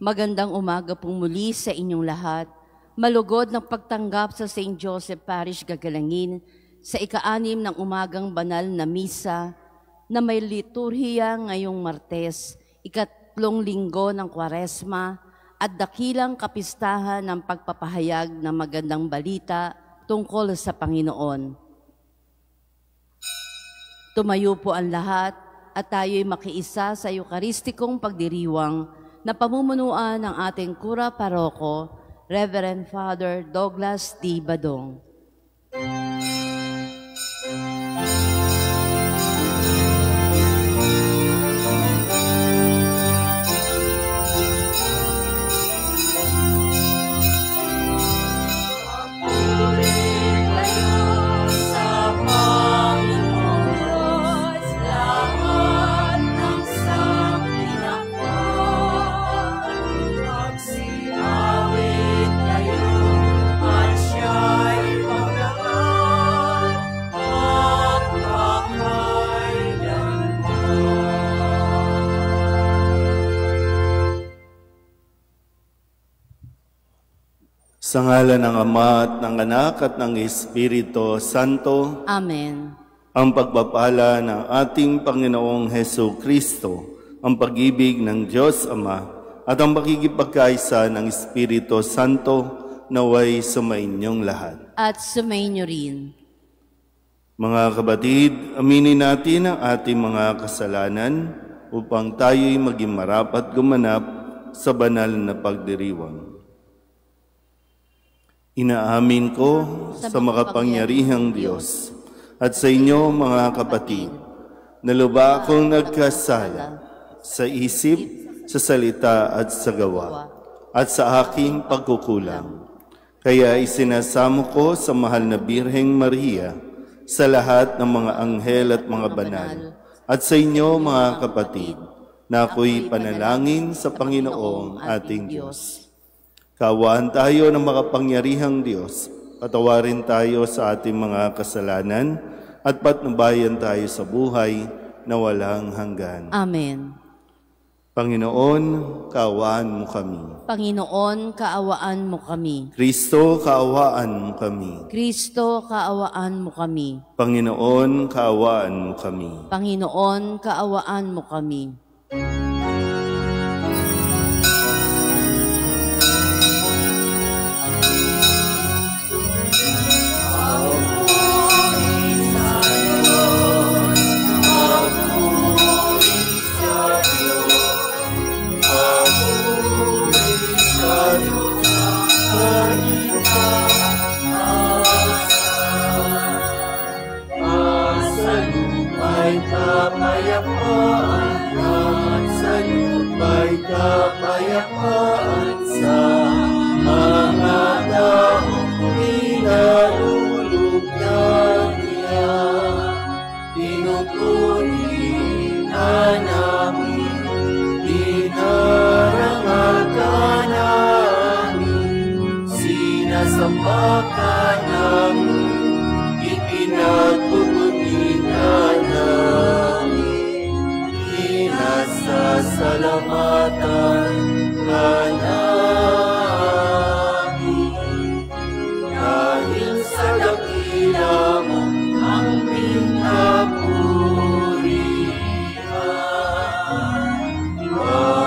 Magandang umaga pong muli sa inyong lahat. Malugod ng pagtanggap sa St. Joseph Parish Gagalangin sa ika-6 ng umagang banal na misa na may liturhiya ngayong Martes, ika-3 linggo ng Kwaresma at dakilang kapistahan ng pagpapahayag ng magandang balita tungkol sa Panginoon. Tumayo po ang lahat at tayo'y makiisa sa Eucharistikong pagdiriwang na pamumunuan ng ating Kura Paroko, Reverend Father Douglas D. Badong. Sa ngalan ng Ama at ng Anak at ng Espiritu Santo. Amen. Ang pagpapala ng ating Panginoong Hesu Kristo, ang pag-ibig ng Diyos Ama, at ang pakikipagkaisa ng Espiritu Santo naway sumainyong lahat. At sumainyo rin. Mga kapatid, aminin natin ang ating mga kasalanan upang tayo'y maging marapat gumanap sa banal na pagdiriwang. Inaamin ko sa makapangyarihang Diyos at sa inyo mga kapatid, na lubha akong nagkasala sa isip, sa salita at sa gawa, at sa aking pagkukulang. Kaya isinasamo ko sa mahal na Birheng Maria, sa lahat ng mga anghel at mga banal, at sa inyo mga kapatid, na ako'y panalangin sa Panginoong ating Diyos. Kaawaan tayo ng makapangyarihang Diyos, patawarin tayo sa ating mga kasalanan, at patnubayan tayo sa buhay na walang hanggan. Amen. Panginoon, kaawaan mo kami. Panginoon, kaawaan mo kami. Kristo, kaawaan mo kami. Kristo, kaawaan mo kami. Panginoon, kaawaan mo kami. Panginoon, kaawaan mo kami. Kapayapaan sa mga taong pinalulugdan niya. Tinutunin na namin, dinarangal ka namin, sinasamba ka namin, ipinagpupuni ka namin, inasasalamatan ka namin. Dahil sa dakila mo ang pinapurihan,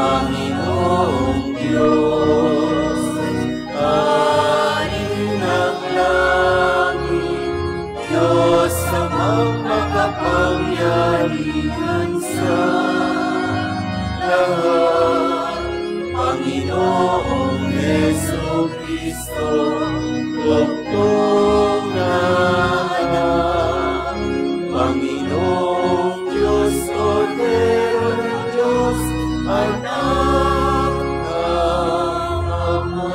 Panginoong Diyos, Hari ng langit, Diyos sa makapangyarihan sa lahat, Panginoong Hesu Kristo, Bugtong na anak, Panginoong Diyos, Kordero ng Diyos, anak ng Ama.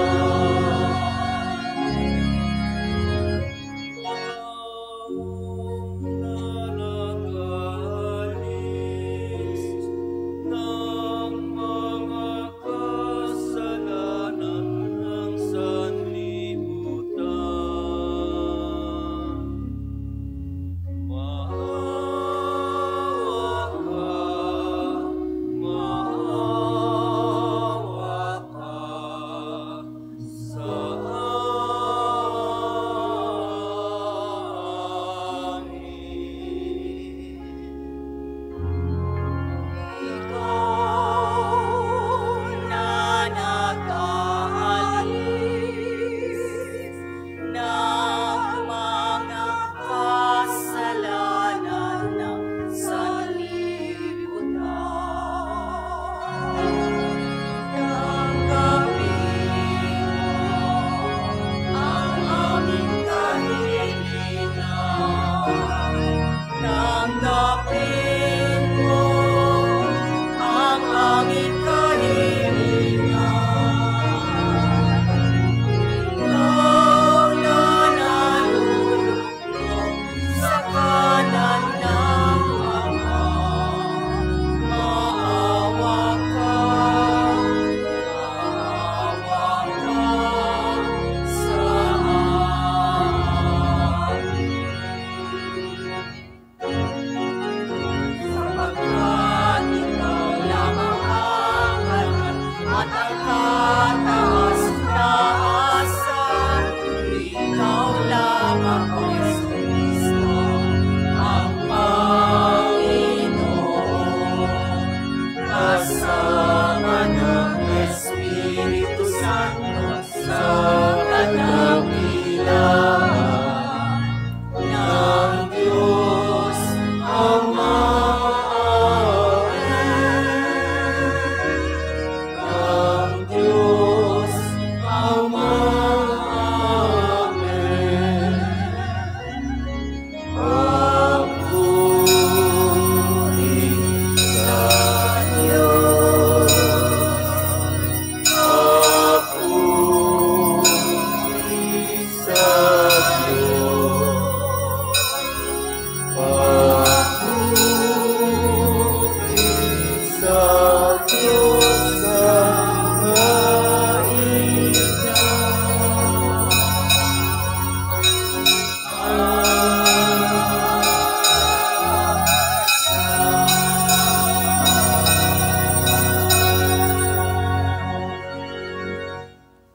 Kasalanan ng sanlibutan.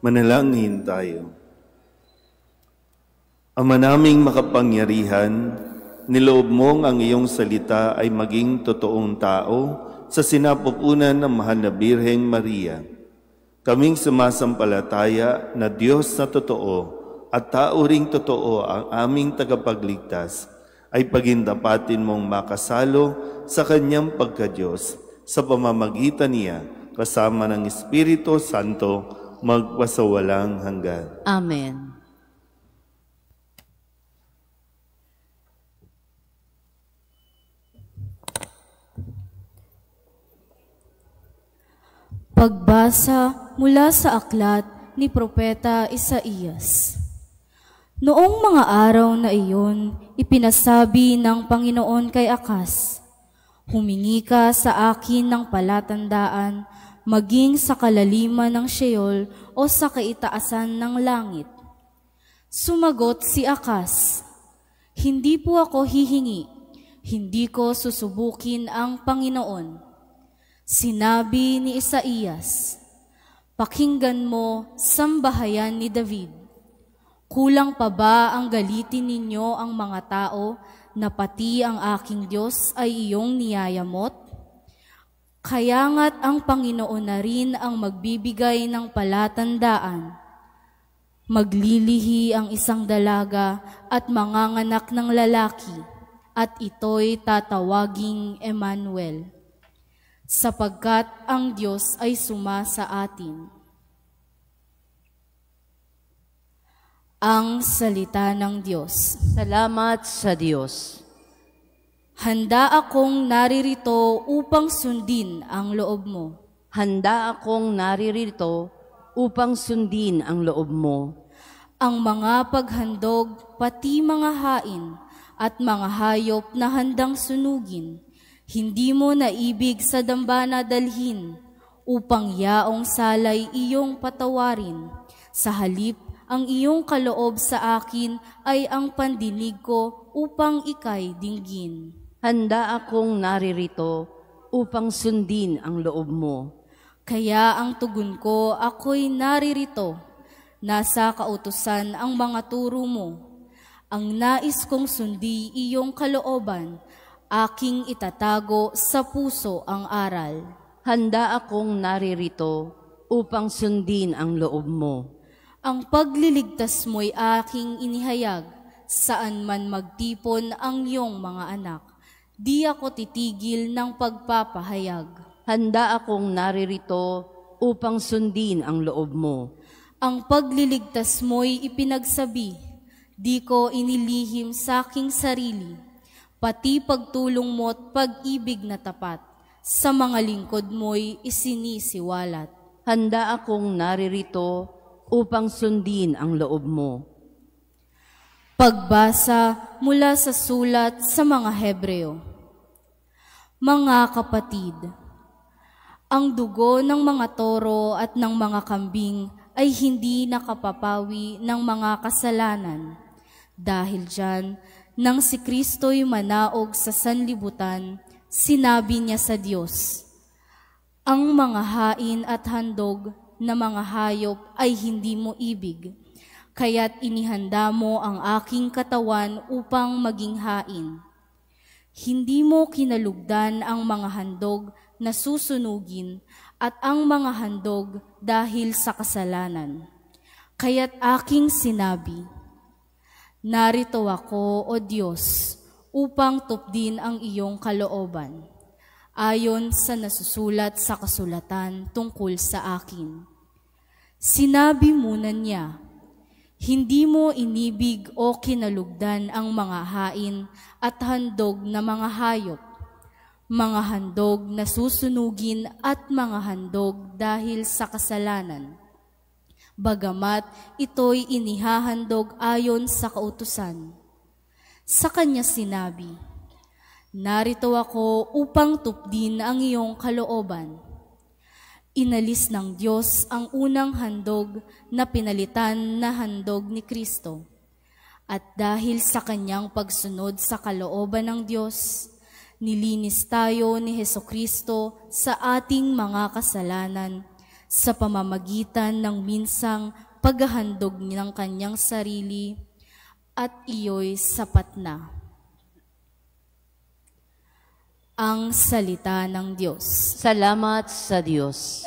Manalangin tayo. Ama naming makapangyarihan, niloob mong ang iyong salita ay maging totoong tao sa sinapupunan ng mahal na Birheng Maria. Kaming sumasampalataya na Diyos na totoo at tao ring totoo ang aming tagapagligtas, ay pagindapatin mong makasalo sa kanyang pagka-Diyos sa pamamagitan niya kasama ng Espiritu Santo magpasawalang hanggan. Amen. Pagbasa mula sa aklat ni Propeta Isaías. Noong mga araw na iyon, ipinasabi ng Panginoon kay Akas, "Humingi ka sa akin ng palatandaan, maging sa kalaliman ng Sheol o sa kaitaasan ng langit." Sumagot si Akas, "Hindi po ako hihingi, hindi ko susubukin ang Panginoon." Sinabi ni Isaías, "Pakinggan mo, sambahayan ni David. Kulang pa ba ang galitin ninyo ang mga tao na pati ang aking Diyos ay iyong niyayamot? Kaya nga't ang Panginoon na rin ang magbibigay ng palatandaan. Maglilihi ang isang dalaga at manganganak ng lalaki, at ito'y tatawaging Emmanuel. Sapagkat ang Diyos ay suma sa atin." Ang salita ng Diyos. Salamat sa Diyos. Handa akong naririto upang sundin ang loob mo. Handa akong naririto upang sundin ang loob mo. Ang mga paghandog, pati mga hain, at mga hayop na handang sunugin, hindi mo naibig sa dambana dalhin, upang yaong salay iyong patawarin. Sa halip, ang iyong kaloob sa akin ay ang pandinig ko upang ika'y dinggin. Handa akong naririto upang sundin ang loob mo. Kaya ang tugon ko, ako'y naririto. Nasa kautusan ang mga turo mo. Ang nais kong sundi iyong kalooban, aking itatago sa puso ang aral. Handa akong naririto upang sundin ang loob mo. Ang pagliligtas mo'y aking inihayag, saan man magtipon ang iyong mga anak. Di ako titigil ng pagpapahayag. Handa akong naririto upang sundin ang loob mo. Ang pagliligtas mo'y ipinagsabi, di ko inilihim sa aking sarili. Pati pagtulong mo't pag-ibig na tapat, sa mga lingkod mo'y isinisiwalat. Handa akong naririto upang sundin ang loob mo. Pagbasa mula sa sulat sa mga Hebreo. Mga kapatid, ang dugo ng mga toro at ng mga kambing ay hindi nakapapawi ng mga kasalanan. Dahil diyan, nang si Kristo'y manaog sa sanlibutan, sinabi niya sa Diyos, "Ang mga hain at handog na mga hayop ay hindi mo ibig, kaya't inihanda mo ang aking katawan upang maging hain. Hindi mo kinalugdan ang mga handog na susunugin at ang mga handog dahil sa kasalanan. Kaya't aking sinabi, narito ako, O Diyos, upang tupdin ang iyong kalooban, ayon sa nasusulat sa kasulatan tungkol sa akin. Sinabi muna niya, hindi mo inibig o kinalugdan ang mga hain at handog na mga hayop, mga handog na susunugin at mga handog dahil sa kasalanan. Bagamat ito'y inihahandog ayon sa kautusan. Sa kanya sinabi, narito ako upang tupdin ang iyong kalooban. Inalis ng Diyos ang unang handog na pinalitan na handog ni Kristo. At dahil sa kanyang pagsunod sa kalooban ng Diyos, nilinis tayo ni Hesukristo sa ating mga kasalanan sa pamamagitan ng minsang paghahandog ng kanyang sarili, at iyo'y sapat na. Ang salita ng Diyos. Salamat sa Diyos.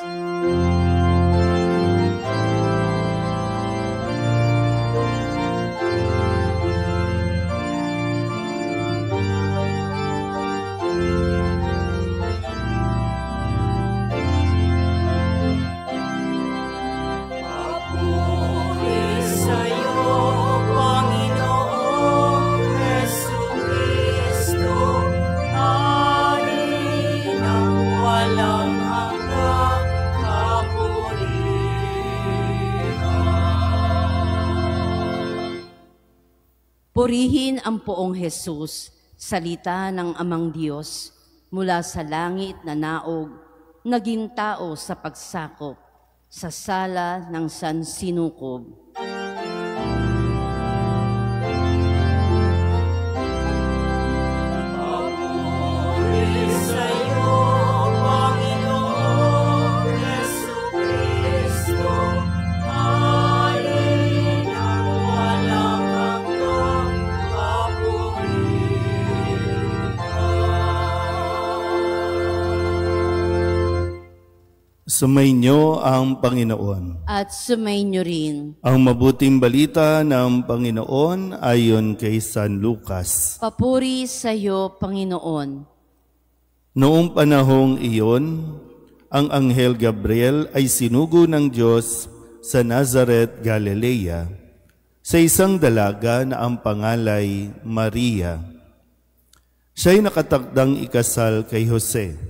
Purihin ang poong Jesus, salita ng Amang Diyos, mula sa langit na naog, naging tao sa pagsakop, sa sala ng sansinukob. Sumainyo ang Panginoon. At sumainyo rin. Ang mabuting balita ng Panginoon ayon kay San Lucas. Papuri sa iyo, Panginoon. Noong panahong iyon, ang Anghel Gabriel ay sinugo ng Diyos sa Nazareth, Galilea, sa isang dalaga na ang pangalay Maria. Siya'y nakatakdang ikasal kay Jose,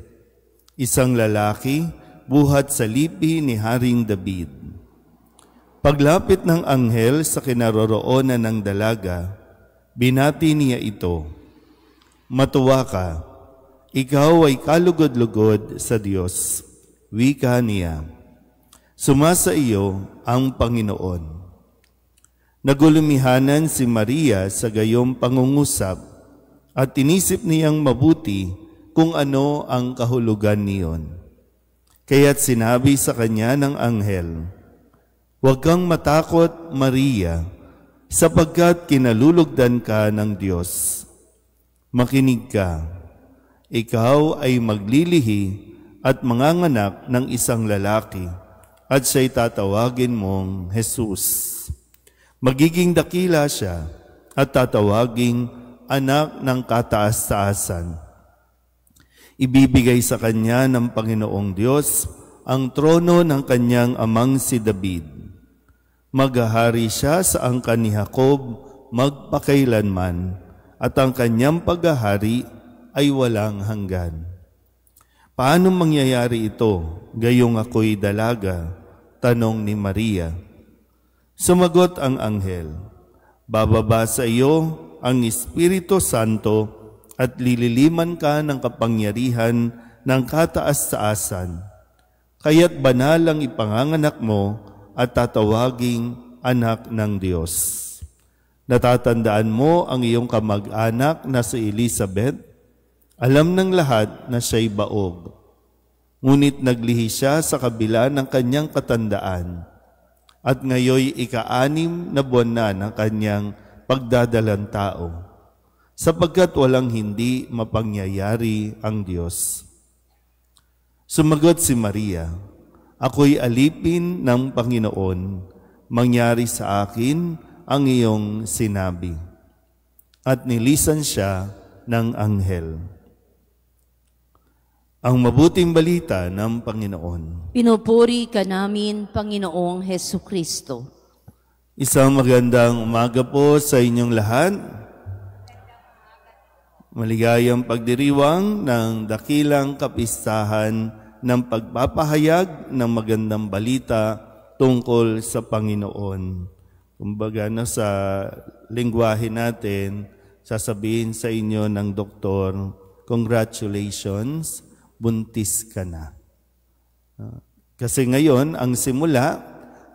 isang lalaki buhat sa lipi ni Haring David. Paglapit ng anghel sa kinaroroonan ng dalaga, binati niya ito, "Matuwa ka, ikaw ay kalugod-lugod sa Diyos." Wika niya, "Sumasa iyo ang Panginoon." Nagulumihanan si Maria sa gayong pangungusap at inisip niyang mabuti kung ano ang kahulugan niyon. Kaya't sinabi sa kanya ng anghel, "Huwag kang matakot, Maria, sapagkat kinalulugdan ka ng Diyos. Makinig ka, ikaw ay maglilihi at manganganak ng isang lalaki, at siya'y tatawagin mong Jesus. Magiging dakila siya at tatawaging anak ng kataas-taasan. Ibibigay sa kanya ng Panginoong Diyos ang trono ng kanyang amang si David. Maghahari siya sa angkan ni Jacob magpakailanman, at ang kanyang paghahari ay walang hanggan." "Paano mangyayari ito, gayong ako'y dalaga?" tanong ni Maria. Sumagot ang anghel, "Bababa sa iyo ang Espiritu Santo at lililiman ka ng kapangyarihan ng kataas-taasan. Kaya't banal ang ipanganganak mo at tatawaging anak ng Diyos. Natatandaan mo ang iyong kamag-anak na si Elizabeth? Alam ng lahat na siya'y baog. Ngunit naglihi siya sa kabila ng kanyang katandaan, at ngayoy ika-6 na buwan na ng kanyang pagdadalang tao, sapagkat walang hindi mapangyayari ang Diyos." Sumagot si Maria, "Ako'y alipin ng Panginoon, mangyari sa akin ang iyong sinabi." At nilisan siya ng anghel. Ang mabuting balita ng Panginoon. Pinupuri ka namin, Panginoong Hesukristo. Isang magandang umaga po sa inyong lahat. Maligayang pagdiriwang ng dakilang kapistahan ng pagpapahayag ng magandang balita tungkol sa Panginoon. Kumbaga sa lingwahe natin, sasabihin sa inyo ng doktor, "Congratulations, buntis ka na." Kasi ngayon, ang simula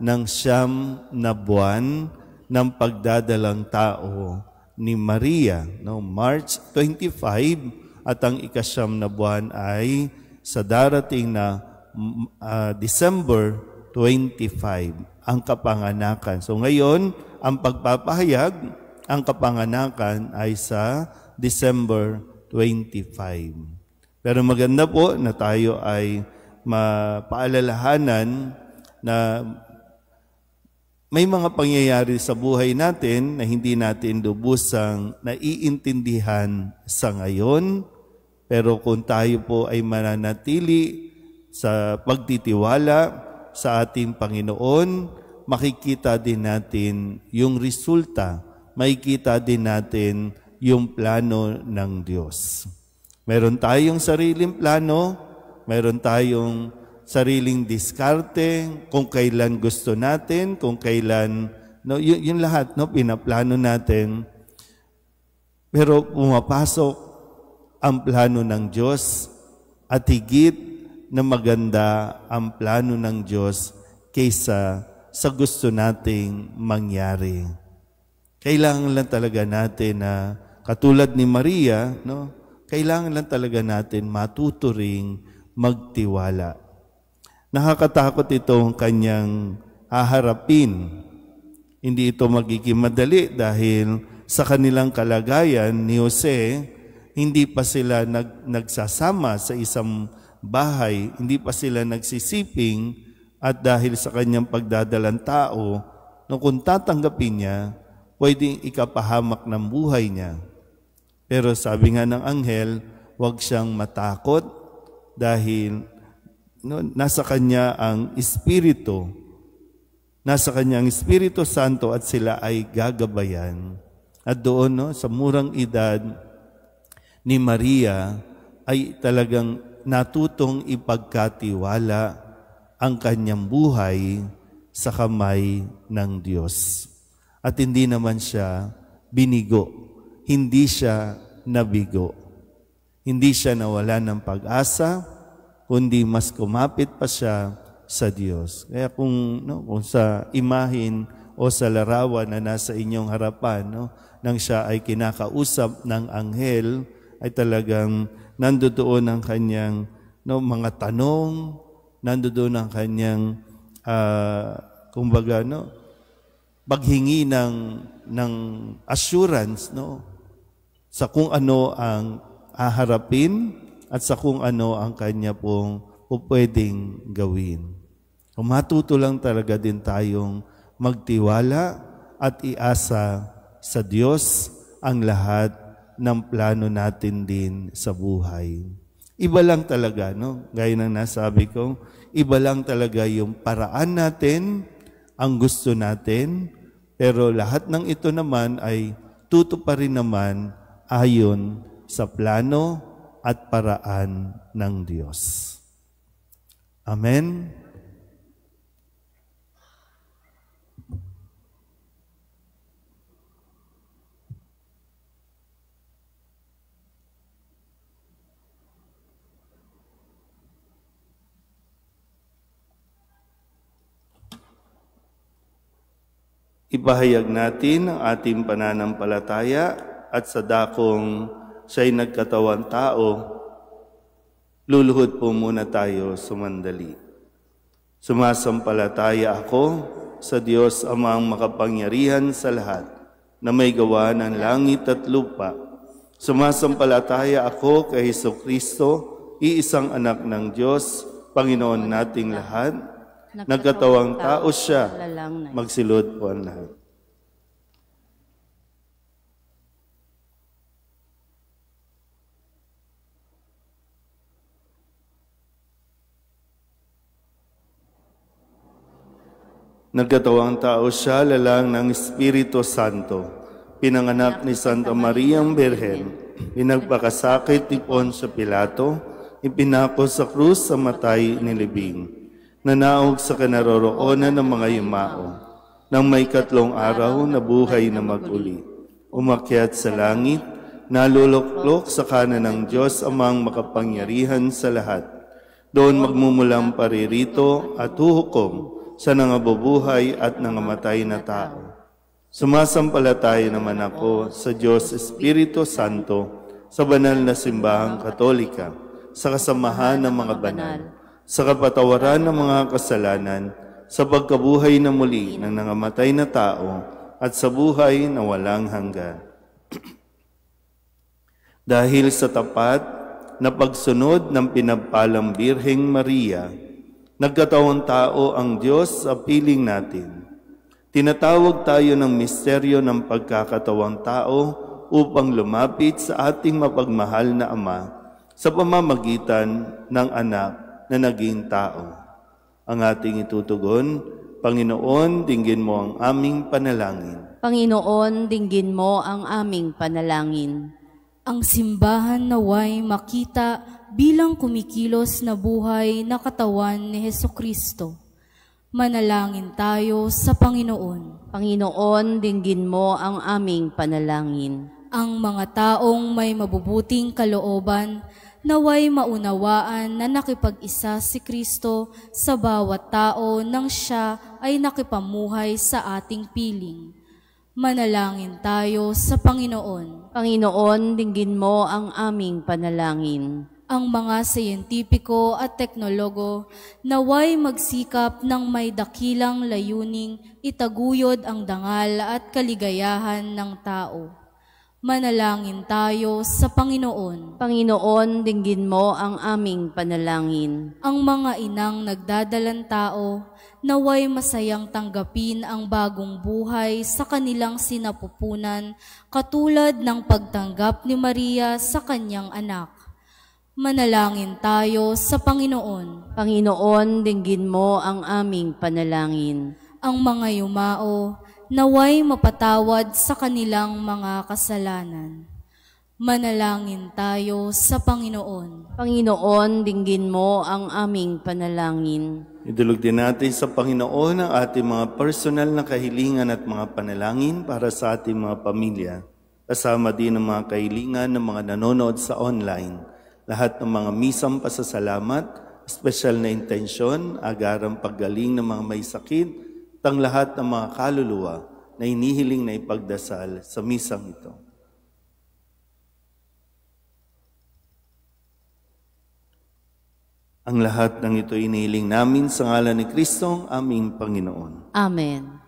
ng 9 na buwan ng pagdadalang tao ni Maria, March 25, at ang ika-9 na buwan ay sa darating na December 25 ang kapanganakan. So ngayon, ang pagpapahayag, ang kapanganakan ay sa December 25. Pero maganda po na tayo ay mapaalalahanan na may mga pangyayari sa buhay natin na hindi natin lubusang naiintindihan sa ngayon. Pero kung tayo po ay mananatili sa pagtitiwala sa ating Panginoon, makikita din natin yung resulta, makikita din natin yung plano ng Diyos. Meron tayong sariling plano, meron tayong sariling diskarte, kung kailan gusto natin, kung kailan, no, yun lahat, no, pinaplano natin. Pero pumapasok ang plano ng Diyos at higit na maganda ang plano ng Diyos kaysa sa gusto nating mangyari. Kailangan lang talaga natin na katulad ni Maria, no? Kailangan lang talaga natin matuturing magtiwala. Nakakatakot itong kanyang haharapin. Hindi ito magiging madali dahil sa kanilang kalagayan ni Jose, hindi pa sila nagsasama sa isang bahay, hindi pa sila nagsisiping, at dahil sa kanyang pagdadalang tao, no, kung tatanggapin niya, pwedeng ikapahamak ng buhay niya. Pero sabi nga ng anghel, huwag siyang matakot dahil no, nasa kanya ang Espiritu. Nasa kanya ang Espiritu Santo at sila ay gagabayan. At doon, no, sa murang edad ni Maria, ay talagang natutong ipagkatiwala ang kanyang buhay sa kamay ng Diyos. At hindi naman siya binigo. Hindi siya nabigo. Hindi siya nawala ng pag-asa, kundi mas kumapit pa siya sa Diyos. Kaya kung sa imahin o sa larawan na nasa inyong harapan, no, nang siya ay kinakausap ng anghel, ay talagang nandoon ang kanyang mga tanong, nandoon ang kanyang kumbaga paghingi ng assurance, no, sa kung ano ang haharapin at sa kung ano ang kanya pong pwedeng gawin. Kung matuto lang talaga din tayong magtiwala at iasa sa Diyos ang lahat ng plano natin din sa buhay. Iba lang talaga, no? Gaya ng nasabi ko, iba lang talaga yung paraan natin, ang gusto natin, pero lahat ng ito naman ay tutuparin naman ayon sa plano at paraan ng Diyos. Amen? Ipahayag natin ang ating pananampalataya at sa dakong siya'y nagkatawang tao, luluhod po muna tayo sumandali. Sumasampalataya ako sa Diyos Amang makapangyarihan sa lahat, na may gawa ng langit at lupa. Sumasampalataya ako kay Jesucristo, iisang anak ng Diyos, Panginoon nating lahat. Nagkatawang tao siya, magsilod po ang lahat. Nagkatawang tao siya, lalang ng Espiritu Santo, pinanganak ni Santa Mariang Birhen, pinagpakasakit ni Poncio Pilato, ipinako sa krus sa matay ni Libing, nanaog sa kinaroroonan ng mga yumao, nang may 3 araw na buhay na maguli. Umakyat sa langit, naluluklok sa kanan ng Diyos Amang makapangyarihan sa lahat. Doon magmumulang paririto at huhukom sa nangabubuhay at nangamatay na tao. Sumasampalataya naman ako sa Diyos Espiritu Santo, sa banal na simbahang Katolika, sa kasamahan ng mga banal, sa kapatawaran ng mga kasalanan, sa pagkabuhay na muli ng nangamatay na tao, at sa buhay na walang hanggan. Dahil sa tapat na pagsunod ng pinagpalang Birheng Maria, nagkatawang tao ang Diyos sa piling natin. Tinatawag tayo ng misteryo ng pagkakatawang tao upang lumapit sa ating mapagmahal na Ama sa pamamagitan ng anak na naging tao. Ang ating itutugon, Panginoon, dinggin mo ang aming panalangin. Panginoon, dinggin mo ang aming panalangin. Ang simbahan naway makita bilang kumikilos na buhay na katawan ni Hesukristo. Manalangin tayo sa Panginoon. Panginoon, dinggin mo ang aming panalangin. Ang mga taong may mabubuting kalooban, naway maunawaan na nakipag-isa si Kristo sa bawat tao nang siya ay nakipamuhay sa ating piling. Manalangin tayo sa Panginoon. Panginoon, dinggin mo ang aming panalangin. Ang mga siyentipiko at teknologo naway magsikap ng may dakilang layuning itaguyod ang dangal at kaligayahan ng tao. Manalangin tayo sa Panginoon. Panginoon, dinggin mo ang aming panalangin. Ang mga inang nagdadalang tao, naway masayang tanggapin ang bagong buhay sa kanilang sinapupunan, katulad ng pagtanggap ni Maria sa kanyang anak. Manalangin tayo sa Panginoon. Panginoon, dinggin mo ang aming panalangin. Ang mga yumao, naway mapatawad sa kanilang mga kasalanan. Manalangin tayo sa Panginoon. Panginoon, dinggin mo ang aming panalangin. Idulog din natin sa Panginoon ang ating mga personal na kahilingan at mga panalangin para sa ating mga pamilya. Kasama din ang mga kahilingan ng mga nanonood sa online. Lahat ng mga misang pasasalamat, espesyal na intensyon, agarang paggaling ng mga may sakit, ang lahat ng mga kaluluwa na inihiling na ipagdasal sa misang ito. Ang lahat ng ito inihiling namin sa ngalan ni Kristo, ang aming Panginoon. Amen.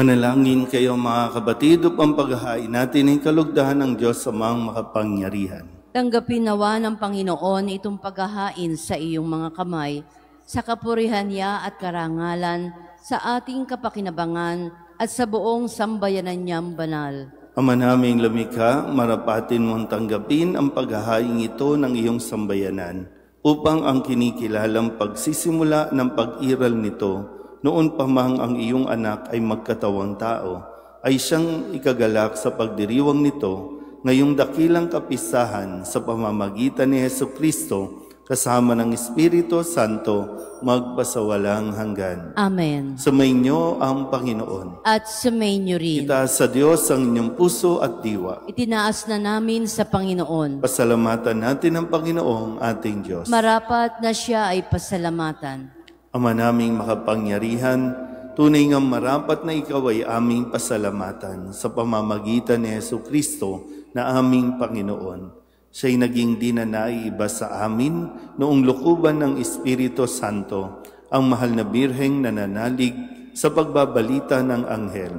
Manalangin kayo mga kabatid upang paghahain natin ang kalugdahan ng Diyos sa mga makapangyarihan. Tanggapin nawa ng Panginoon itong paghahain sa iyong mga kamay, sa kapurihan niya at karangalan, sa ating kapakinabangan at sa buong sambayanan niyang banal. Ama naming lumikha, marapatin mong tanggapin ang paghahain ito ng iyong sambayanan, upang ang kinikilalang pagsisimula ng pag-iral nito noon pa mang ang iyong anak ay magkatawang tao, ay siyang ikagalak sa pagdiriwang nito ngayong dakilang kapistahan sa pamamagitan ni Hesukristo kasama ng Espiritu Santo magpasawalang hanggan. Amen. Sumainyo ang Panginoon. At sumainyo rin. Itaas sa Diyos ang inyong puso at diwa. Itinaas na namin sa Panginoon. Pasalamatan natin ang Panginoong ating Diyos. Marapat na siya ay pasalamatan. Ama naming makapangyarihan, tunay nga marapat na ikaw ay aming pasalamatan sa pamamagitan ni Jesucristo na aming Panginoon. Siya'y naging dinanaiba sa amin noong lukuban ng Espiritu Santo, ang mahal na Birheng nananalig sa pagbabalita ng anghel.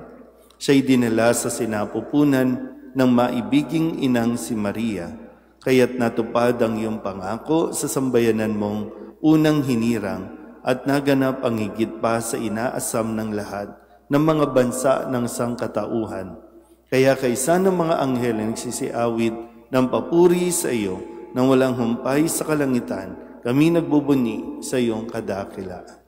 Siya'y dinala sa sinapupunan ng maibiging inang si Maria, kaya't natupad ang iyong pangako sa sambayanan mong unang hinirang at naganap ang higit pa sa inaasam ng lahat ng mga bansa ng sangkatauhan. Kaya kaysa ng mga anghel na nagsisiawit ng papuri sa iyo nang walang humpay sa kalangitan, kami nagbubuni sa iyong kadakilaan.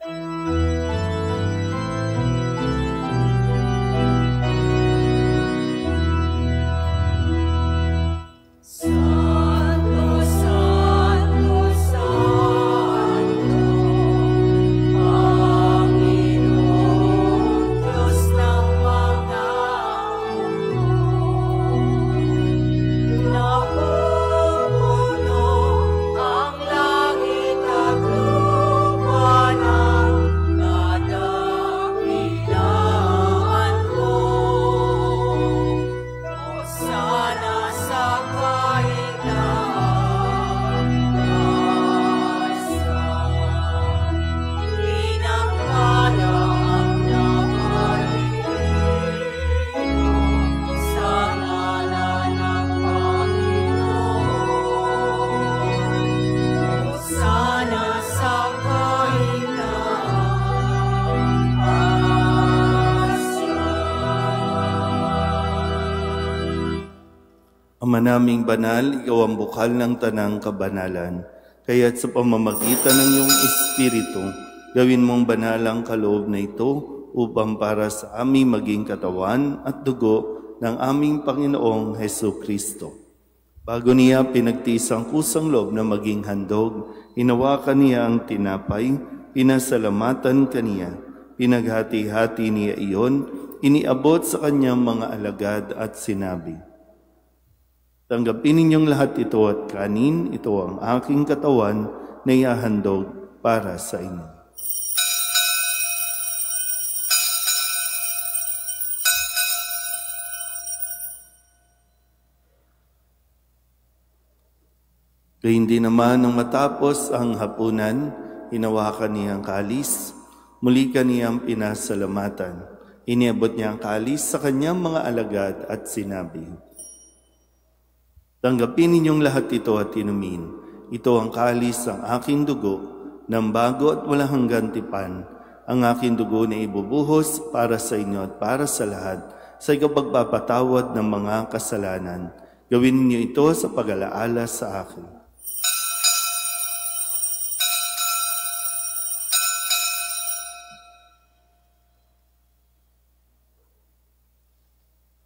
Ama naming banal, ikaw ang bukal ng tanang kabanalan. Kaya't sa pamamagitan ng iyong Espiritu, gawin mong banal ang kaloob na ito upang para sa aming maging katawan at dugo ng aming Panginoong Jesucristo. Bago niya pinagtiis ang kusang loob na maging handog, hinawakan niya ang tinapay, pinasalamatan kaniya, pinaghati-hati niya iyon, iniabot sa kanyang mga alagad at sinabi, "Tanggapin ninyong lahat ito at kanin, ito ang aking katawan na ihahandog para sa inyo." Gayun din naman nang matapos ang hapunan, hinawakan niya ang kalis, muli kaniyang pinasalamatan. Iniabot niya ang kalis sa kanyang mga alagad at sinabi, "Tanggapin ninyong lahat ito at inumin. Ito ang kalis ng aking dugo, ng bago at walang hanggang tipan. Ang aking dugo na ibubuhos para sa inyo at para sa lahat, sa ikapagpapatawad ng mga kasalanan. Gawin ninyo ito sa pag-alaala sa akin."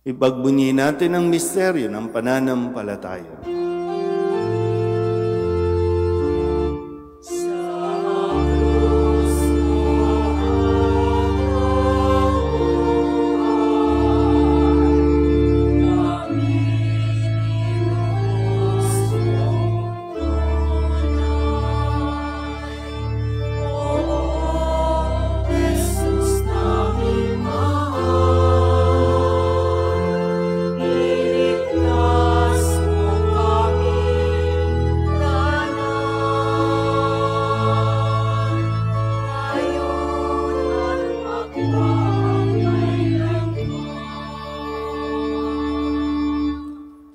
Ipagbunyi natin ang misteryo ng pananampalataya.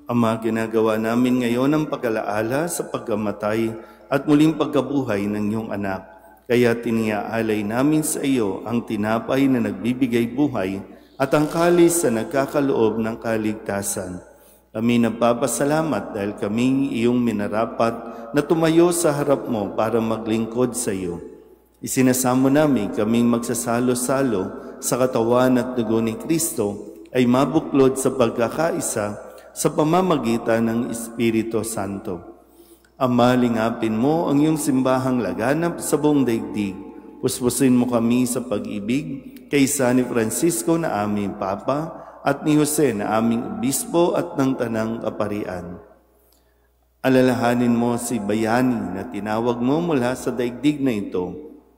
Ama, ginagawa namin ngayon ang pag-alaala sa pagkamatay at muling pagkabuhay ng iyong anak. Kaya tiniaalay namin sa iyo ang tinapay na nagbibigay buhay at ang kalis na nagkakaloob ng kaligtasan. Kami nagpapasalamat dahil kami iyong minarapat na tumayo sa harap mo para maglingkod sa iyo. Isinasamo namin kaming magsasalo-salo sa katawan at dugo ni Kristo ay mabuklod sa pagkakaisa sa pamamagitan ng Espiritu Santo. Ama, lingapin mo ang iyong simbahang laganap sa buong daigdig. Puspusin mo kami sa pag-ibig kaysa ni Francisco na aming Papa at ni Jose na aming Obispo at ng Tanang Kaparian. Alalahanin mo si Bayani na tinawag mo mula sa daigdig na ito.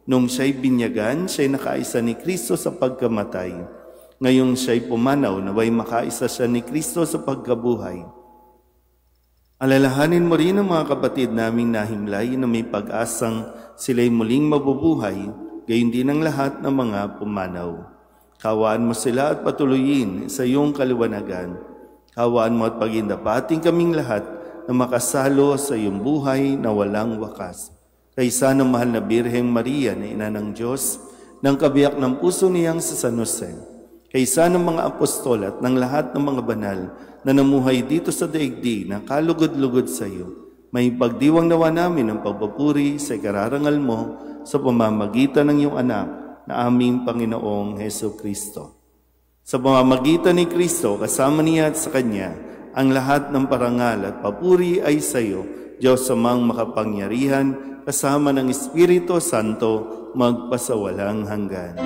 Nung siya'y binyagan, siya'y nakaisa ni Kristo sa pagkamatay. Ngayong siya'y pumanaw, naway makaisa siya ni Kristo sa pagkabuhay. Alalahanin mo rin ang mga kapatid naming nahimlay na may pag-asang sila'y muling mabubuhay, gayon din ang lahat ng mga pumanaw. Kawaan mo sila at patuloyin sa iyong kaliwanagan. Kawaan mo at pagindapating kaming lahat na makasalo sa iyong buhay na walang wakas. Kaysa ng mahal na Birheng Maria na ina ng Diyos, ng kabiyak ng puso niyang sa San Jose, kaysa ng mga apostol at ng lahat ng mga banal na namuhay dito sa daigdig na kalugod-lugod sa iyo, may pagdiwang nawa namin ang pagpupuri sa ikararangal mo sa pamamagitan ng iyong anak na aming Panginoong Heso Kristo. Sa pamamagitan ni Kristo, kasama niya at sa Kanya, ang lahat ng parangal at papuri ay sa iyo, Diyos amang makapangyarihan, kasama ng Espiritu Santo, magpasawalang hanggan.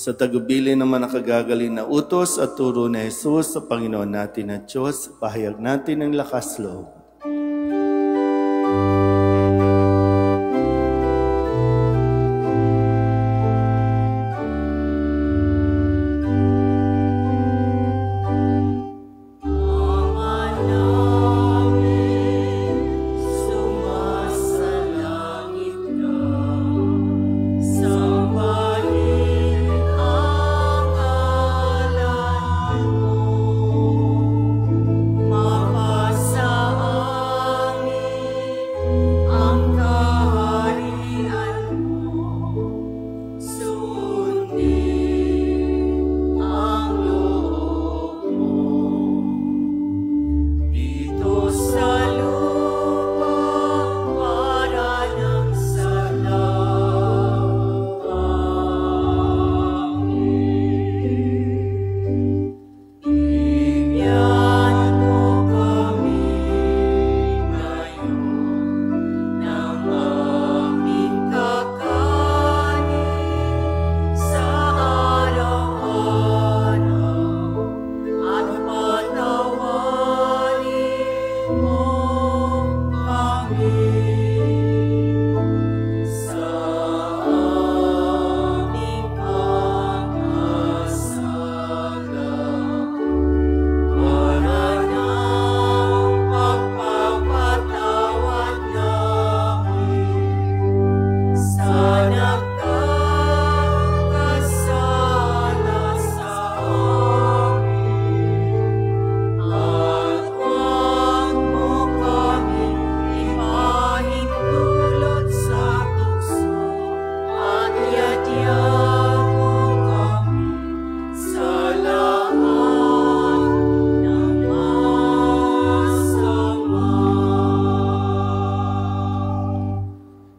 Sa tagubilin naman nakagagaling na utos at turo na Jesus sa Panginoon natin at Diyos, pahayag natin ang lakas loob.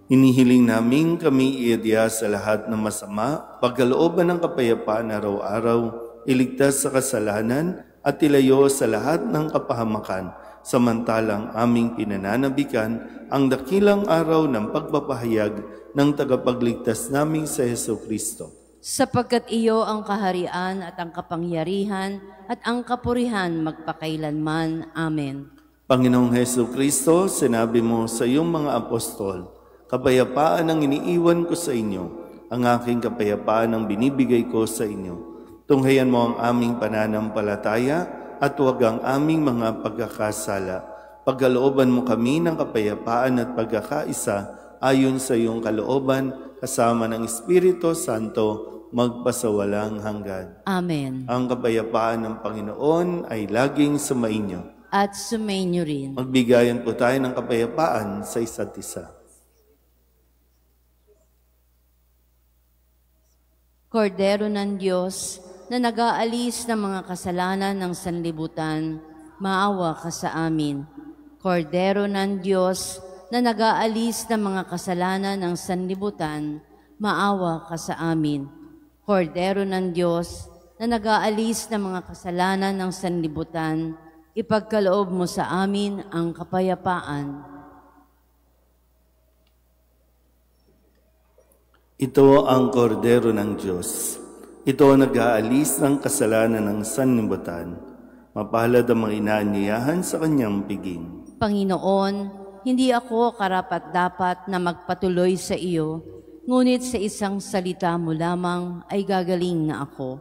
Hinihiling namin kami iadya sa lahat ng masama, pagkalooban ng kapayapaan araw-araw, iligtas sa kasalanan at ilayo sa lahat ng kapahamakan, samantalang aming pinananabikan ang dakilang araw ng pagpapahayag ng tagapagligtas naming sa Heso Kristo. Sapagkat iyo ang kaharian at ang kapangyarihan at ang kapurihan magpakailanman. Amen. Panginoong Heso Kristo, sinabi mo sa iyong mga apostol, kapayapaan ang iniiwan ko sa inyo, ang aking kapayapaan ang binibigay ko sa inyo. Tunghayan mo ang aming pananampalataya at huwag ang aming mga pagkakasala. Pagkalooban mo kami ng kapayapaan at pagkakaisa ayon sa iyong kalooban, kasama ng Espiritu Santo, magpasawalang hanggan. Amen. Ang kapayapaan ng Panginoon ay laging sumainyo. At sumainyo rin. Magbigayan po tayo ng kapayapaan sa isa't isa. Kordero ng Diyos, na nag-aalis ng mga kasalanan ng sanlibutan, maawa ka sa amin. Kordero ng Diyos, na nag-aalis ng mga kasalanan ng sanlibutan, maawa ka sa amin. Kordero ng Diyos, na nag-aalis ng mga kasalanan ng sanlibutan, Ipagkaloob mo sa amin ang kapayapaan. Ito ang kordero ng Diyos. Ito ang nag-aalis ng kasalanan ng sanlibutan. Mapalad ang mga inaanyayahan sa kanyang piging. Panginoon, hindi ako karapat-dapat na magpatuloy sa iyo, ngunit sa isang salita mo lamang ay gagaling na ako.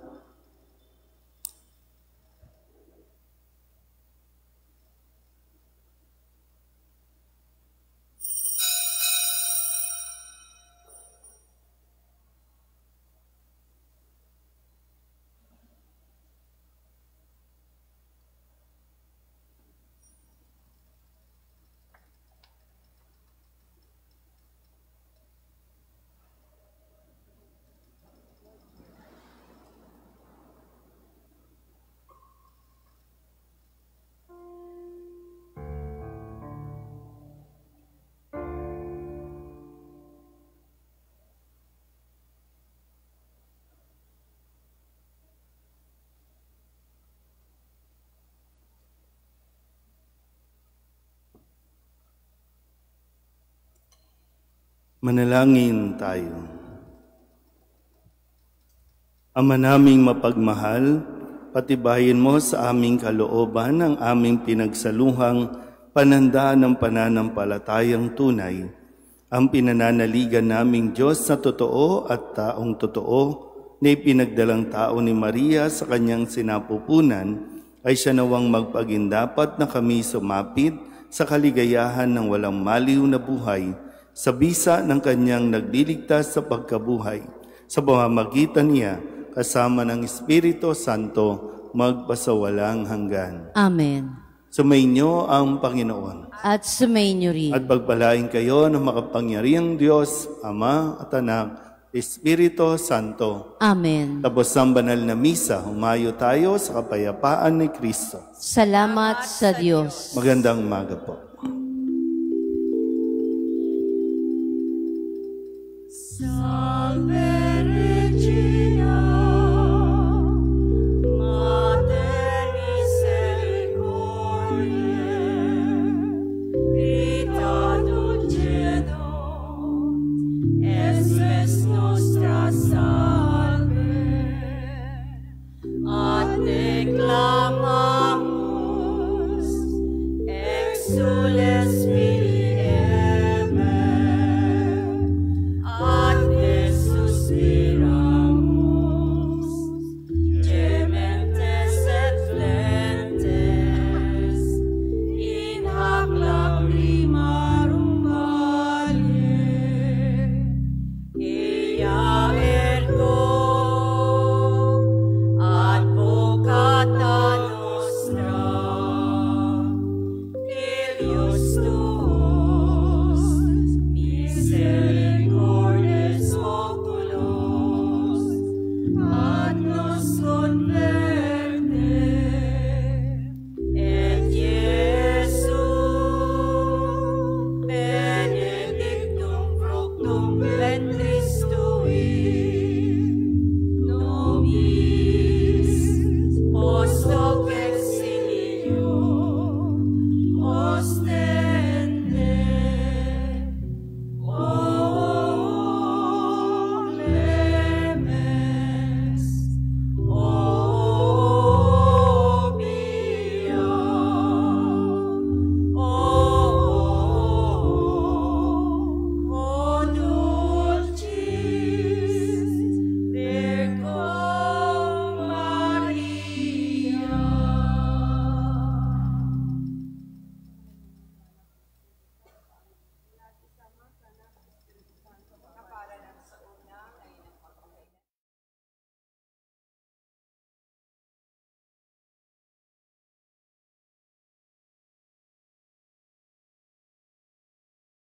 Manalangin tayo. Ama naming mapagmahal, patibayin mo sa aming kalooban ang aming pinagsaluhang panandaan ng pananampalatayang tunay, ang pinananaligan naming Diyos na totoo at taong totoo na ipinagdalang tao ni Maria sa kanyang sinapupunan, ay siya nawang magpagindapat na kami sumapit sa kaligayahan ng walang maliw na buhay, sa bisa ng kanyang nagliligtas sa pagkabuhay, sa pamamagitan niya, kasama ng Espiritu Santo, magpasawalang hanggan. Amen. Sumainyo ang Panginoon. At sumainyo rin. At pagpalain kayo ng makapangyarihang Diyos, Ama at Anak, Espiritu Santo. Amen. Tapos ang banal na misa, humayo tayo sa kapayapaan ni Kristo. Salamat sa Diyos. Magandang umaga po. Salve Regina, Mater Misericordiae, Vita dulcedo, espes nostra salve, ad te clamamus, exules Filii Eve, ad te suspiramus, gementes et flentes, in hac lacrimarum valle. Ea ergo, advocata nostra, filius tuos, misericordes oculos, ad nos converte, et Iesu, benedictum fructum ventris tui, nobis post hoc exilio, oste